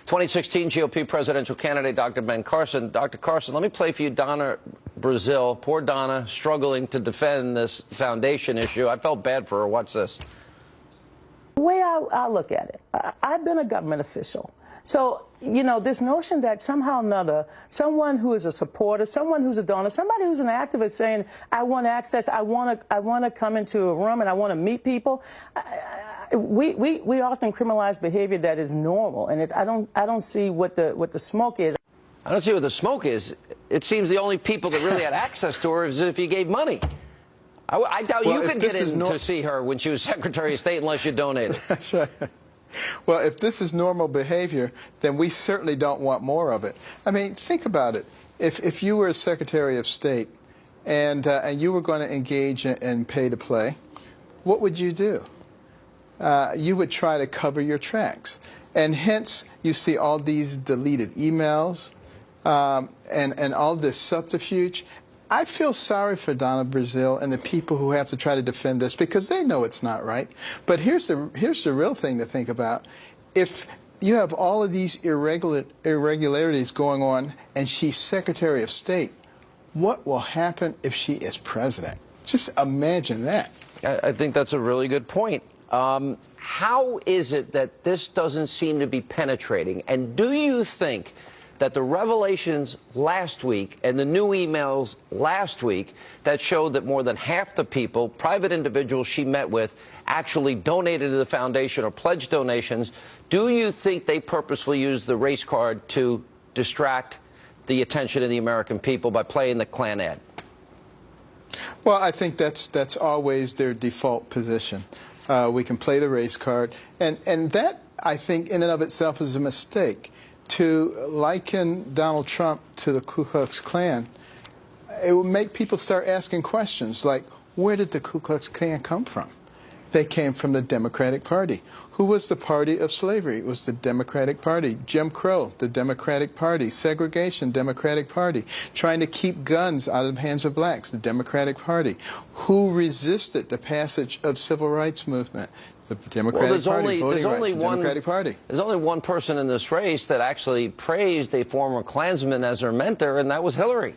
2016 GOP presidential candidate Dr. Ben Carson. Dr. Carson, let me play for you Donna Brazil. Poor Donna, struggling to defend this foundation issue. I felt bad for her. What's this? The way I look at it, I've been a government official. So, you know, this notion that somehow or another, someone who is a supporter, someone who's a donor, somebody who's an activist saying, I want access, I want to come into a room and I want to meet people, we often criminalize behavior that is normal, and I don't see what the smoke is. I don't see what the smoke is. It seems the only people that really had access to her is if you gave money. I doubt you could get in to see her when she was Secretary of State unless you donated. That's right. Well, if this is normal behavior, then we certainly don't want more of it. I mean, think about it. If you were a Secretary of State and you were going to engage in pay-to-play, what would you do? You would try to cover your tracks. And hence, you see all these deleted emails and all this subterfuge. I feel sorry for Donna Brazil and the people who have to try to defend this because they know it's not right. But here's the real thing to think about. If you have all of these irregularities going on and she's Secretary of State, what will happen if she is president? Just imagine that. I think that's a really good point. How is it that this doesn't seem to be penetrating? And do you think that the revelations last week and the new emails last week that showed that more than half the people, private individuals she met with, actually donated to the foundation or pledged donations, do you think they purposely used the race card to distract the attention of the American people by playing the Klan ad? Well, I think that's always their default position. We can play the race card, and that, I think, in and of itself is a mistake. To liken Donald Trump to the Ku Klux Klan, it would make people start asking questions like, where did the Ku Klux Klan come from? They came from the Democratic Party. Who was the party of slavery? It was the Democratic Party. Jim Crow, the Democratic Party. Segregation, Democratic Party. Trying to keep guns out of the hands of blacks, the Democratic Party. Who resisted the passage of civil rights movement? The Democratic Party. Voting rights, the Democratic Party. There's only one person in this race that actually praised a former Klansman as her mentor, and that was Hillary.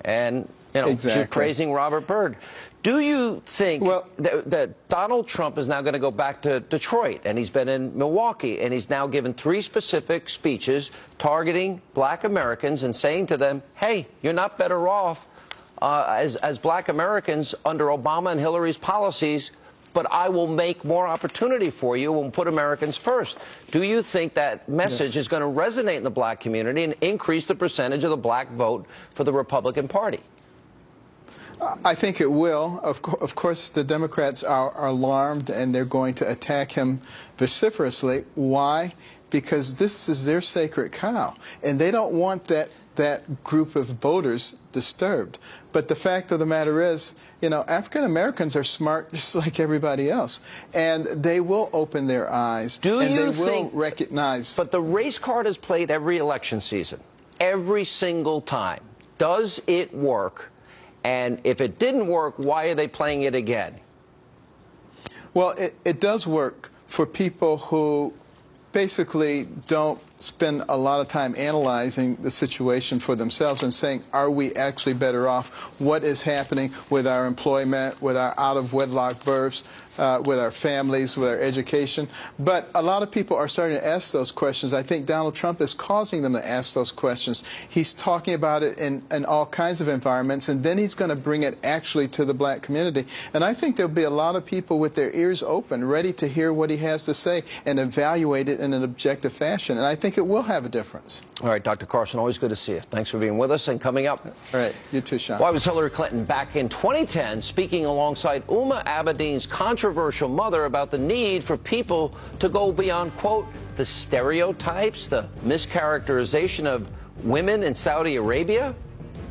And, you know, she's praising Robert Byrd. Do you think that Donald Trump is now going to go back to Detroit, and he's been in Milwaukee, and he's now given 3 specific speeches targeting black Americans and saying to them, hey, you're not better off as black Americans under Obama and Hillary's policies, but I will make more opportunity for you and put Americans first. Do you think that message is going to resonate in the black community and increase the percentage of the black vote for the Republican Party? I think it will. Of course, the Democrats are alarmed, and they're going to attack him vociferously. Why? Because this is their sacred cow, and they don't want that group of voters disturbed. But the fact of the matter is, you know, African Americans are smart just like everybody else, and they will open their eyes, and they will recognize. But the race card is played every election season, every single time. Does it work? And if it didn't work, why are they playing it again? Well, it does work for people who basically don't spend a lot of time analyzing the situation for themselves and saying, are we actually better off? What is happening with our employment, with our out-of-wedlock births, with our families, with our education? But a lot of people are starting to ask those questions. I think Donald Trump is causing them to ask those questions. He's talking about it in all kinds of environments, and then he's going to bring it actually to the black community. And I think there'll be a lot of people with their ears open, ready to hear what he has to say and evaluate it in an objective fashion. And I think it will have a difference. All right, Dr. Carson, always good to see you. Thanks for being with us. And coming up. All right, you too, Sean. Why was Hillary Clinton back in 2010 speaking alongside Uma Abedin's controversial mother about the need for people to go beyond, quote, the stereotypes, the mischaracterization of women in Saudi Arabia?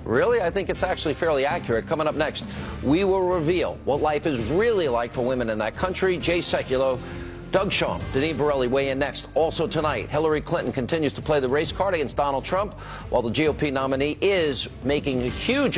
Really? I think it's actually fairly accurate. Coming up next, we will reveal what life is really like for women in that country. Jay Sekulow, Doug Shaw, Denise Borelli weigh in next. Also tonight, Hillary Clinton continues to play the race card against Donald Trump, while the GOP nominee is making a huge